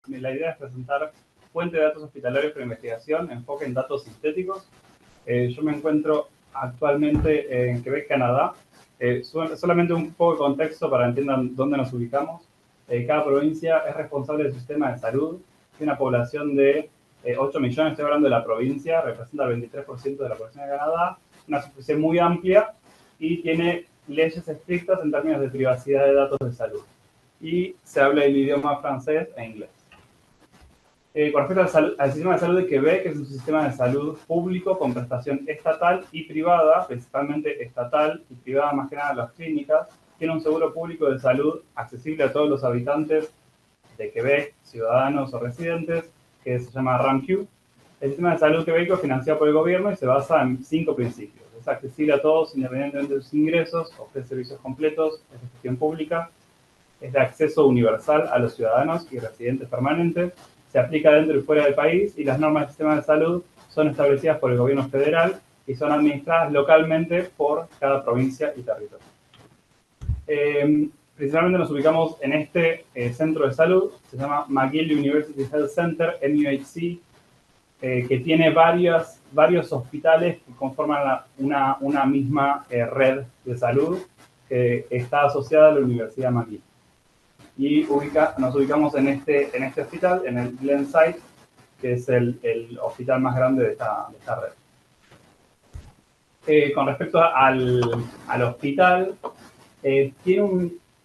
la idea es presentar fuente de datos hospitalarios para investigación, enfoque en datos sintéticos. Yo me encuentro actualmente en Quebec, Canadá. Solamente un poco de contexto para que entiendan dónde nos ubicamos. Cada provincia es responsable del sistema de salud. Tiene una población de 8 millones, estoy hablando de la provincia, representa el 23% de la población de Canadá, una superficie muy amplia y tiene leyes estrictas en términos de privacidad de datos de salud. Y se habla el idioma francés e inglés. Con respecto al sistema de salud de Quebec, es un sistema de salud público con prestación estatal y privada, principalmente estatal y privada más que nada las clínicas. Tiene un seguro público de salud accesible a todos los habitantes de Quebec, ciudadanos o residentes, que se llama RAMQ. El sistema de salud quebeco es financiado por el gobierno y se basa en 5 principios. Es accesible a todos independientemente de sus ingresos, ofrece servicios completos, es de gestión pública, es de acceso universal a los ciudadanos y residentes permanentes, se aplica dentro y fuera del país y las normas del sistema de salud son establecidas por el gobierno federal y son administradas localmente por cada provincia y territorio. Principalmente nos ubicamos en este centro de salud, se llama McGill University Health Center, MUHC, que tiene varios hospitales que conforman una misma red de salud que está asociada a la Universidad McGill. Y nos ubicamos en este hospital, en el Glenside, que es el hospital más grande de esta red. Con respecto al hospital,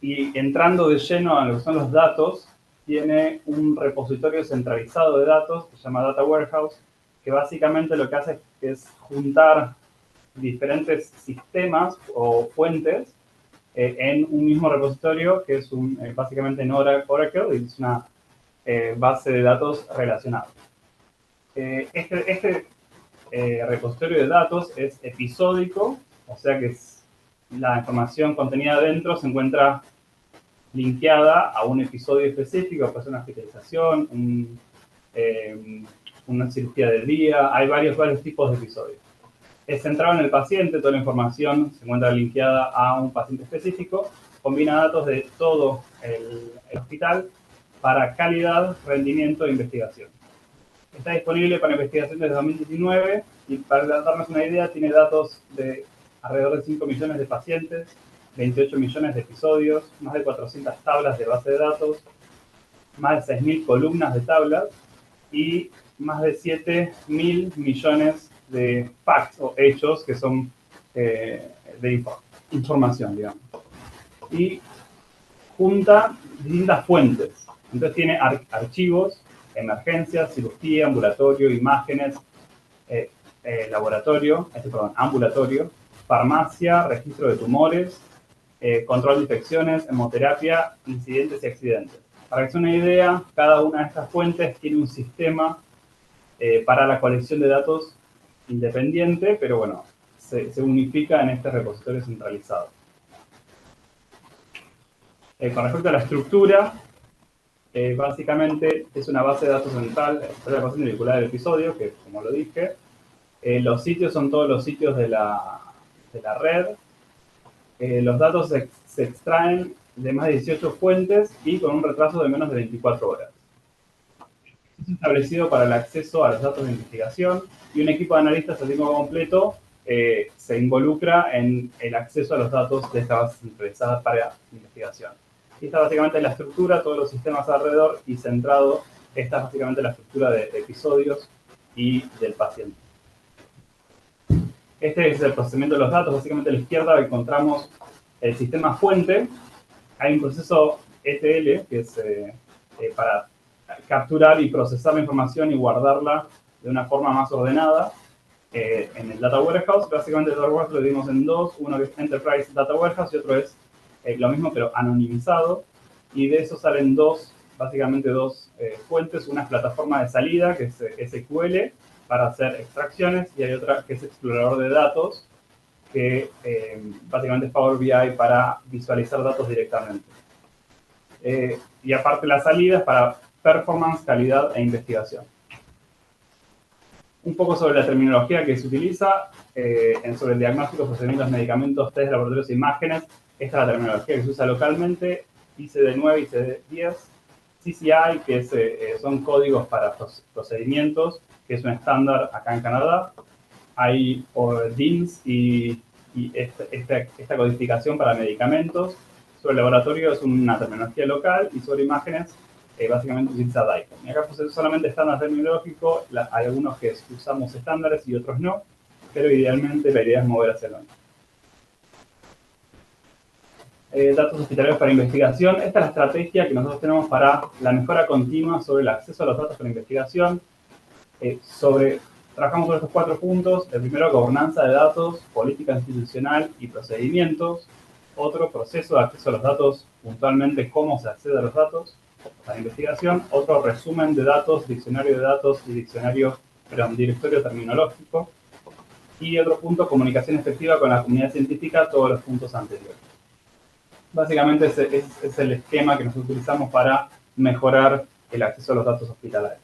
y entrando de lleno a lo que son los datos, tiene un repositorio centralizado de datos que se llama Data Warehouse, que básicamente lo que hace es juntar diferentes sistemas o fuentes en un mismo repositorio que es básicamente en Oracle y es una base de datos relacionada. Este repositorio de datos es episódico, o sea que la información contenida adentro se encuentra linkeada a un episodio específico, puede ser una hospitalización, una cirugía del día, hay varios tipos de episodios. Es centrado en el paciente, toda la información se encuentra linkeada a un paciente específico, combina datos de todo el hospital para calidad, rendimiento e investigación. Está disponible para investigación desde 2019 y para darnos una idea tiene datos de alrededor de 5 millones de pacientes, 28 millones de episodios, más de 400 tablas de base de datos, más de 6.000 columnas de tablas y más de 7.000 millones de facts o hechos que son de información, digamos. Y junta distintas fuentes. Entonces tiene archivos, emergencias, cirugía, ambulatorio, imágenes, ambulatorio, farmacia, registro de tumores, control de infecciones, hemoterapia, incidentes y accidentes. Para que se una idea, cada una de estas fuentes tiene un sistema para la colección de datos independiente, pero bueno, se unifica en este repositorio centralizado. Con respecto a la estructura, básicamente es una base de datos central, es la ecuación vinculada del episodio, que como lo dije, los sitios son todos los sitios de la red. Los datos se extraen de más de 18 fuentes y con un retraso de menos de 24 horas. Es establecido para el acceso a los datos de investigación y un equipo de analistas a tiempo completo se involucra en el acceso a los datos de esta base centralizada para investigación. Y esta básicamente es la estructura, todos los sistemas alrededor y centrado, esta es básicamente la estructura de episodios y del paciente. Este es el procesamiento de los datos. Básicamente a la izquierda encontramos el sistema fuente. Hay un proceso ETL, que es para capturar y procesar la información y guardarla de una forma más ordenada en el Data Warehouse. Básicamente el Data Warehouse lo dividimos en dos. Uno que es Enterprise Data Warehouse y otro es lo mismo pero anonimizado. Y de eso salen básicamente dos fuentes. Una es plataforma de salida, que es SQL, para hacer extracciones, y hay otra que es explorador de datos, que básicamente es Power BI para visualizar datos directamente. Y aparte la salida es para performance, calidad e investigación. Un poco sobre la terminología que se utiliza, sobre el diagnóstico, procedimientos, medicamentos, test, laboratorios e imágenes. Esta es la terminología que se usa localmente, ICD-9, ICD-10. CCI, que son códigos para procedimientos, que es un estándar acá en Canadá. Hay DINS y esta codificación para medicamentos. Sobre laboratorio es una terminología local y sobre imágenes básicamente utiliza DICOM. Y acá puse solamente estándar terminológico, hay algunos que usamos estándares y otros no, pero idealmente la idea es mover hacia el otro. Datos hospitalarios para investigación. Esta es la estrategia que nosotros tenemos para la mejora continua sobre el acceso a los datos para investigación. Trabajamos sobre estos 4 puntos. El primero, gobernanza de datos, política institucional y procedimientos. Otro, proceso de acceso a los datos, puntualmente cómo se accede a los datos para investigación. Otro, resumen de datos, diccionario de datos y directorio terminológico. Y otro punto, comunicación efectiva con la comunidad científica, todos los puntos anteriores. Básicamente ese es el esquema que nosotros utilizamos para mejorar el acceso a los datos hospitalarios.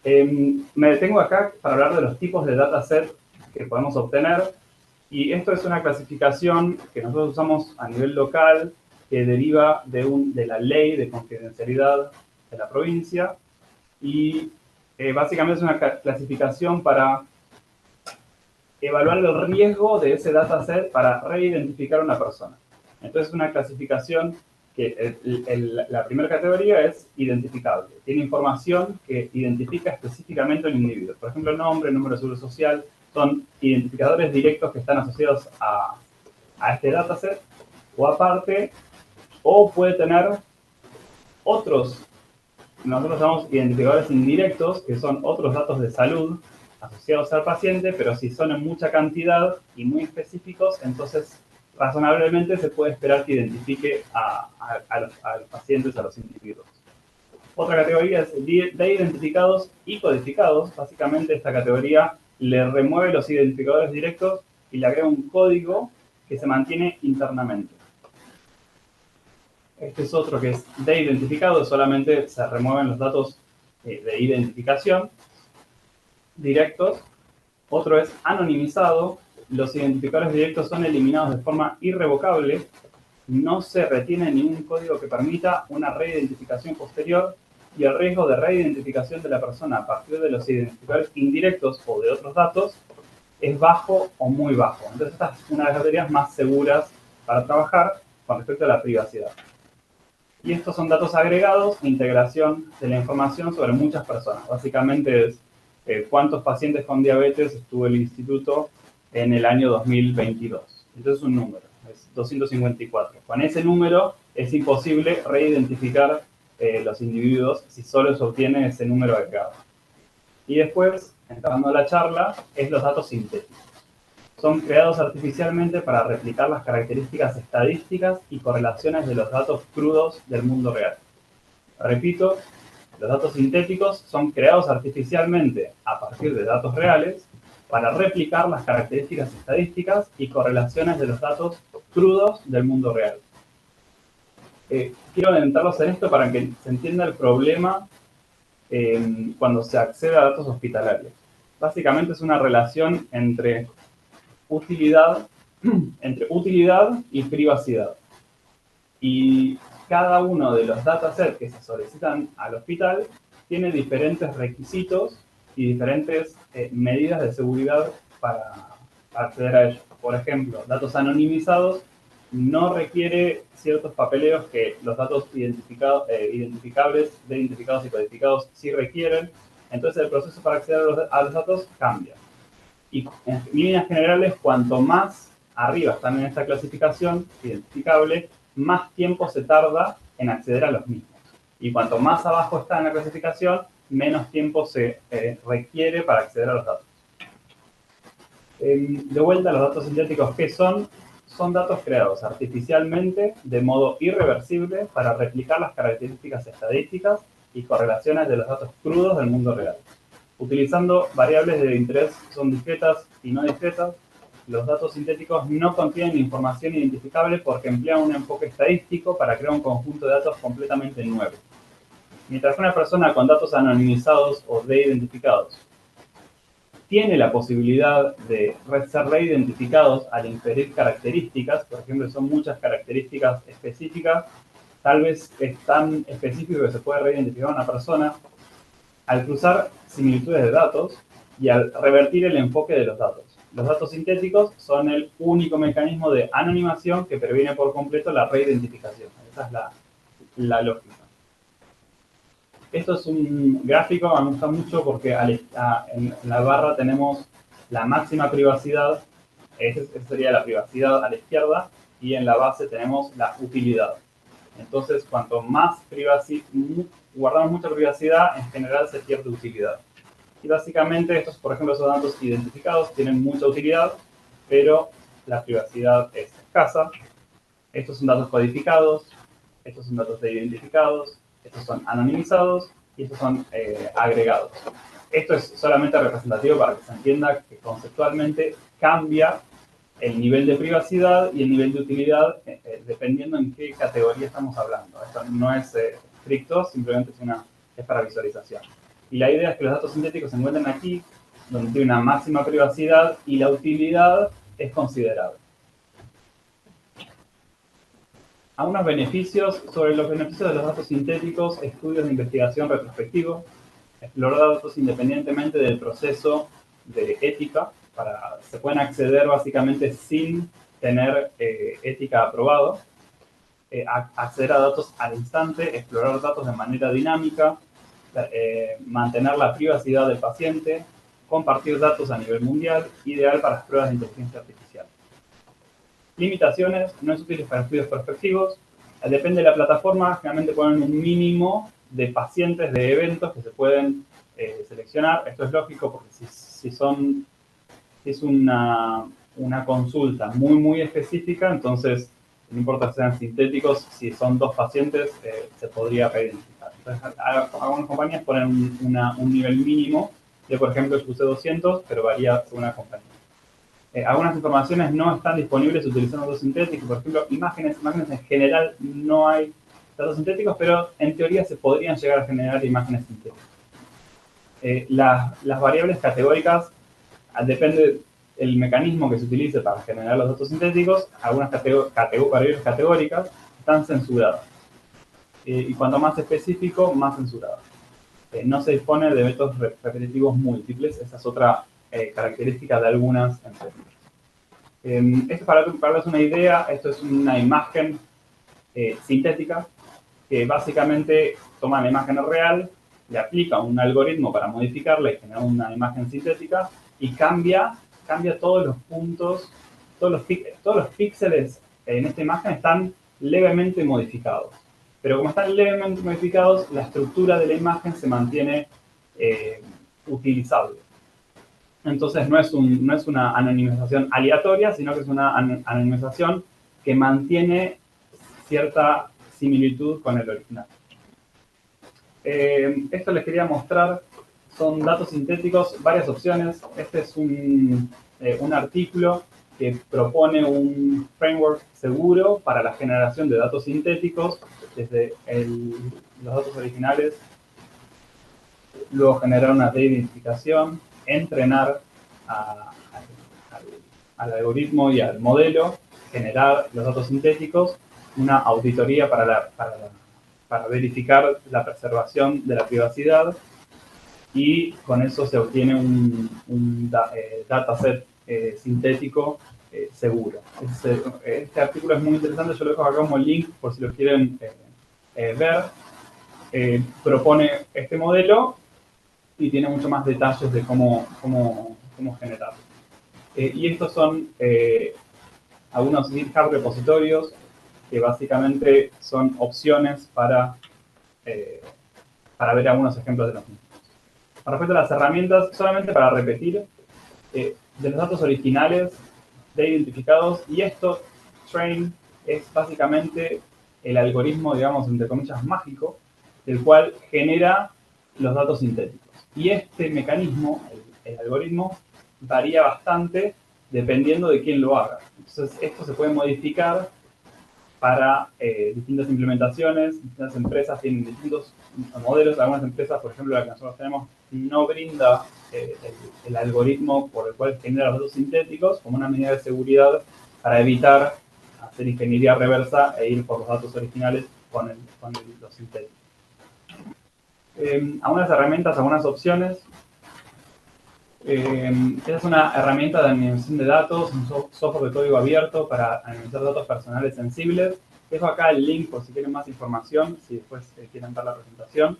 Me detengo acá para hablar de los tipos de dataset que podemos obtener. Y esto es una clasificación que nosotros usamos a nivel local, que deriva de la ley de confidencialidad de la provincia. Y básicamente es una clasificación para evaluar el riesgo de ese dataset para reidentificar a una persona. Entonces es una clasificación que la primera categoría es identificable. Tiene información que identifica específicamente a un individuo. Por ejemplo, nombre, número de seguro social, son identificadores directos que están asociados a este dataset, o aparte, o puede tener otros, nosotros llamamos identificadores indirectos, que son otros datos de salud asociados al paciente, pero si son en mucha cantidad y muy específicos, entonces razonablemente se puede esperar que identifique a los pacientes, a los individuos. Otra categoría es de identificados y codificados. Básicamente esta categoría le remueve los identificadores directos y le agrega un código que se mantiene internamente. Este es otro que es de identificado, solamente se remueven los datos de identificación directos. Otro es anonimizado. Los identificadores directos son eliminados de forma irrevocable. No se retiene ningún código que permita una reidentificación posterior y el riesgo de reidentificación de la persona a partir de los identificadores indirectos o de otros datos es bajo o muy bajo. Entonces esta es una de las categorías más seguras para trabajar con respecto a la privacidad. Y estos son datos agregados, integración de la información sobre muchas personas. Básicamente es cuántos pacientes con diabetes estuvo el instituto en el año 2022. Entonces es un número, es 254. Con ese número es imposible reidentificar los individuos si solo se obtiene ese número agregado. Y después, entrando a la charla, es los datos sintéticos. Son creados artificialmente para replicar las características estadísticas y correlaciones de los datos crudos del mundo real. Repito, los datos sintéticos son creados artificialmente a partir de datos reales para replicar las características estadísticas y correlaciones de los datos crudos del mundo real. Quiero adentrarlos en esto para que se entienda el problema cuando se accede a datos hospitalarios. Básicamente es una relación entre utilidad y privacidad. Y cada uno de los datasets que se solicitan al hospital tiene diferentes requisitos y diferentes medidas de seguridad para acceder a ellos. Por ejemplo, datos anonimizados no requiere ciertos papeleos que los datos identificables, de identificados y codificados sí requieren. Entonces el proceso para acceder a los datos cambia. Y en líneas generales, cuanto más arriba están en esta clasificación identificable, más tiempo se tarda en acceder a los mismos. Y cuanto más abajo está en la clasificación, menos tiempo se requiere para acceder a los datos. De vuelta, los datos sintéticos, ¿qué son? Son datos creados artificialmente de modo irreversible para replicar las características estadísticas y correlaciones de los datos crudos del mundo real. Utilizando variables de interés son discretas y no discretas, los datos sintéticos no contienen información identificable porque emplean un enfoque estadístico para crear un conjunto de datos completamente nuevo. Mientras que una persona con datos anonimizados o de-identificados tiene la posibilidad de ser reidentificados al inferir características, por ejemplo, son muchas características específicas, tal vez es tan específico que se puede reidentificar a una persona, al cruzar similitudes de datos y al revertir el enfoque de los datos. Los datos sintéticos son el único mecanismo de anonimación que previene por completo la reidentificación. Esa es la lógica. Esto es un gráfico, me gusta mucho porque en la barra tenemos la máxima privacidad, esa sería la privacidad a la izquierda, y en la base tenemos la utilidad. Entonces, cuanto más guardamos mucha privacidad, en general se pierde utilidad. Y básicamente estos, por ejemplo, esos datos identificados tienen mucha utilidad, pero la privacidad es escasa. Estos son datos codificados, estos son datos de identificados, estos son anonimizados y estos son agregados. Esto es solamente representativo para que se entienda que conceptualmente cambia el nivel de privacidad y el nivel de utilidad dependiendo en qué categoría estamos hablando. Esto no es estricto, simplemente es para visualización. Y la idea es que los datos sintéticos se encuentran aquí, donde tiene una máxima privacidad y la utilidad es considerable. Algunos beneficios. Sobre los beneficios de los datos sintéticos, estudios de investigación retrospectivos, explorar datos independientemente del proceso de ética, se pueden acceder básicamente sin tener ética aprobado, acceder a datos al instante, explorar datos de manera dinámica, mantener la privacidad del paciente, compartir datos a nivel mundial, ideal para las pruebas de inteligencia artificial. Limitaciones, no es útil para estudios prospectivos, depende de la plataforma, generalmente ponen un mínimo de pacientes de eventos que se pueden seleccionar. Esto es lógico porque si es una consulta muy específica, entonces no importa que sean sintéticos, si son 2 pacientes se podría reidentificar. Entonces, algunas compañías ponen un nivel mínimo de, por ejemplo, el QC200, pero varía según la compañía. Algunas informaciones no están disponibles utilizando datos sintéticos, por ejemplo, imágenes en general no hay datos sintéticos, pero en teoría se podrían llegar a generar imágenes sintéticas. Las variables categóricas depende del mecanismo que se utilice para generar los datos sintéticos. Algunas variables categóricas están censuradas. Y cuanto más específico, más censuradas. No se dispone de métodos repetitivos múltiples. Esa es otra característica de algunas empresas. Esto para darles una idea, esto es una imagen sintética que básicamente toma la imagen real, le aplica un algoritmo para modificarla y generar una imagen sintética y cambia todos los puntos, todos los píxeles en esta imagen están levemente modificados. Pero como están levemente modificados, la estructura de la imagen se mantiene utilizable. Entonces no es una anonimización aleatoria, sino que es una anonimización que mantiene cierta similitud con el original. Esto les quería mostrar, son datos sintéticos, varias opciones. Este es un artículo que propone un framework seguro para la generación de datos sintéticos desde los datos originales, luego generar una reidentificación, entrenar al algoritmo y al modelo, generar los datos sintéticos, una auditoría para verificar la preservación de la privacidad y con eso se obtiene un dataset sintético seguro. Este artículo es muy interesante, yo lo dejo acá como link por si lo quieren ver. Propone este modelo y tiene mucho más detalles de cómo generarlo. Y estos son algunos GitHub repositorios que básicamente son opciones para ver algunos ejemplos de los mismos. Con respecto a las herramientas, solamente para repetir, de los datos originales de identificados, y esto, train, es básicamente el algoritmo, digamos, entre comillas, mágico, del cual genera los datos sintéticos. Y este mecanismo, el algoritmo, varía bastante dependiendo de quién lo haga. Entonces, esto se puede modificar para distintas implementaciones. Distintas empresas tienen distintos modelos. Algunas empresas, por ejemplo, la que nosotros tenemos, no brinda el algoritmo por el cual genera los datos sintéticos como una medida de seguridad para evitar hacer ingeniería reversa e ir por los datos originales los sintéticos. Algunas herramientas, algunas opciones. Esta es una herramienta de anonimización de datos, un software de código abierto para anonimizar datos personales sensibles. Dejo acá el link por si quieren más información, si después quieren ver la presentación.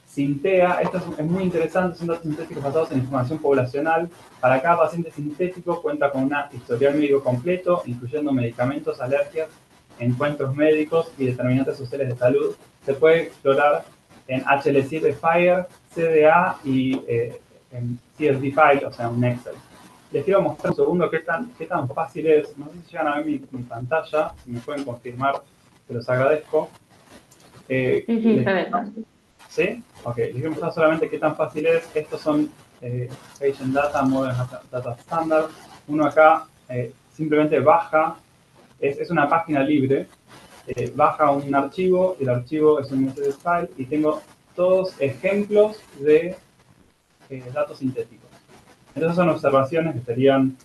Sintea, esto es muy interesante, son datos sintéticos basados en información poblacional. Para cada paciente sintético cuenta con un historial médico completo, incluyendo medicamentos, alergias, encuentros médicos y determinantes sociales de salud. Se puede explorar en HL7 Fire, CDA y en CSV File, o sea, un Excel. Les quiero mostrar un segundo qué tan fácil es. No sé si llegan a ver mi pantalla, si me pueden confirmar, se los agradezco. Sí, está bien. ¿Sí? Ok, les voy a mostrar solamente qué tan fácil es. Estos son Patient Data, Modern Data Standard. Uno acá simplemente baja, es una página libre, baja un archivo, y el archivo es un CSV file, y tengo todos ejemplos de datos sintéticos. Entonces son observaciones que serían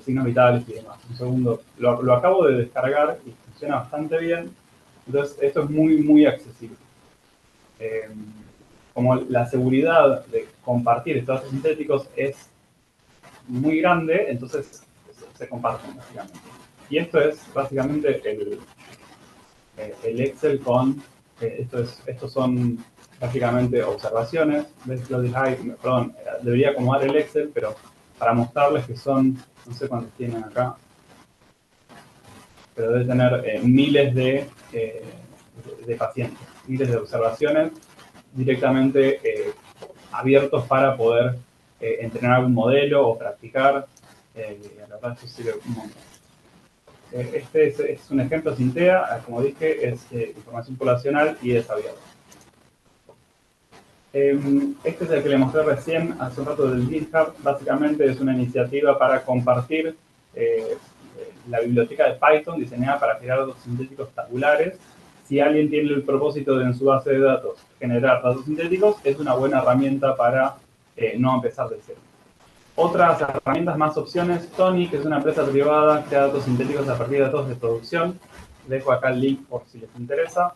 signos vitales y demás. Un segundo, lo acabo de descargar y funciona bastante bien. Entonces esto es muy, muy accesible. Como la seguridad de compartir estos datos sintéticos es muy grande, entonces se comparten básicamente. Y esto es básicamente el Excel con, estos son básicamente observaciones. Perdón, debería acomodar el Excel, pero para mostrarles que son, no sé cuántos tienen acá, pero debe tener miles de pacientes, miles de observaciones directamente abiertos para poder entrenar algún modelo o practicar. La verdad, esto sirve un montón. Este es un ejemplo Sintea, como dije, es información poblacional y es abierto. Este es el que le mostré recién, hace un rato del GitHub. Básicamente es una iniciativa para compartir la biblioteca de Python diseñada para crear datos sintéticos tabulares. Si alguien tiene el propósito de en su base de datos generar datos sintéticos, es una buena herramienta para no empezar de cero. Otras herramientas, más opciones. Tony, que es una empresa privada, crea datos sintéticos a partir de datos de producción. Dejo acá el link por si les interesa.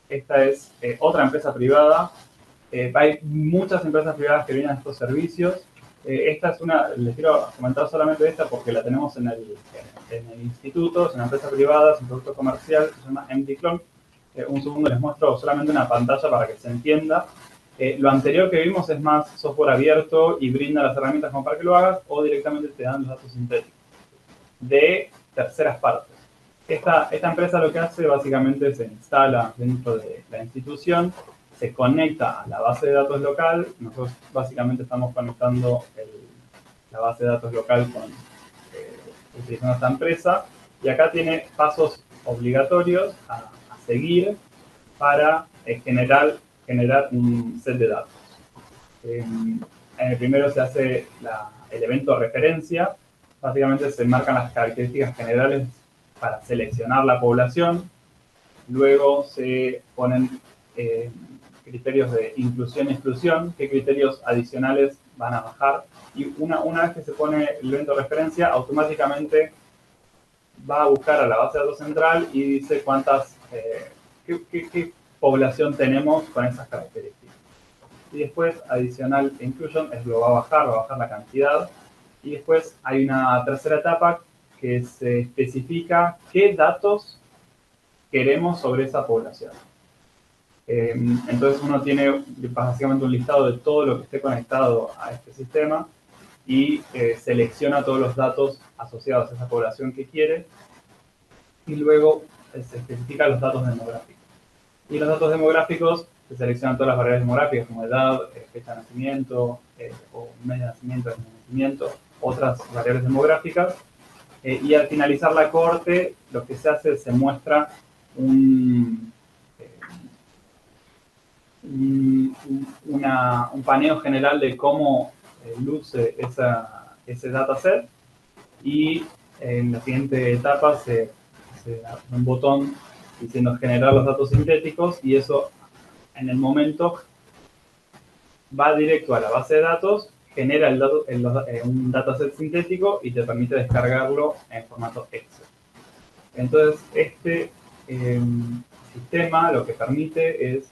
Esta es otra empresa privada. Hay muchas empresas privadas que vienen a estos servicios. Esta es una, les quiero comentar solamente esta porque la tenemos en el instituto, es una empresa privada, es un producto comercial, se llama MDClone. Un segundo les muestro solamente una pantalla para que se entienda. Lo anterior que vimos es más software abierto y brinda las herramientas como para que lo hagas, o directamente te dan los datos sintéticos de terceras partes. Esta empresa lo que hace básicamente se instala dentro de la institución, se conecta a la base de datos local. Nosotros básicamente estamos conectando la base de datos local utilizando esta empresa, y acá tiene pasos obligatorios a seguir para generar un set de datos. En el primero se hace el evento de referencia. Básicamente se marcan las características generales para seleccionar la población. Luego se ponen criterios de inclusión y exclusión, qué criterios adicionales van a bajar. Y una vez que se pone el evento de referencia, automáticamente va a buscar a la base de datos central y dice qué población tenemos con esas características. Y después, adicional e inclusion, va a bajar la cantidad. Y después hay una tercera etapa que se especifica qué datos queremos sobre esa población. Entonces uno tiene básicamente un listado de todo lo que esté conectado a este sistema y selecciona todos los datos asociados a esa población que quiere, y luego se especifican los datos demográficos. Y los datos demográficos se seleccionan todas las variables demográficas como edad, fecha de nacimiento, o mes de nacimiento, año de nacimiento, otras variables demográficas. Y al finalizar la cohorte, lo que se hace es se muestra un paneo general de cómo luce ese dataset, y en la siguiente etapa se da un botón diciendo generar los datos sintéticos, y eso en el momento va directo a la base de datos, genera un dataset sintético y te permite descargarlo en formato Excel. Entonces, sistema lo que permite es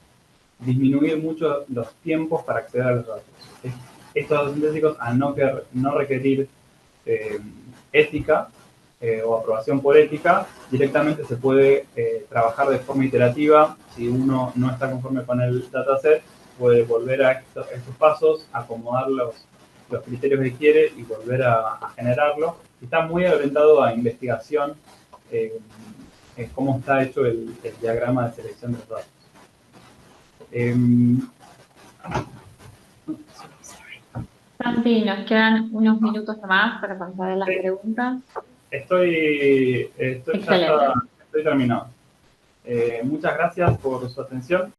disminuir mucho los tiempos para acceder a los datos. Estos datos sintéticos, al no requerir ética o aprobación por ética, directamente se puede trabajar de forma iterativa. Si uno no está conforme con el dataset, puede volver a estos pasos, acomodar los criterios que quiere y volver a generarlo. Está muy orientado a investigación, cómo está hecho el diagrama de selección de los datos. Santi, nos quedan unos minutos más para pasar a las preguntas. Estoy terminado. Muchas gracias por su atención.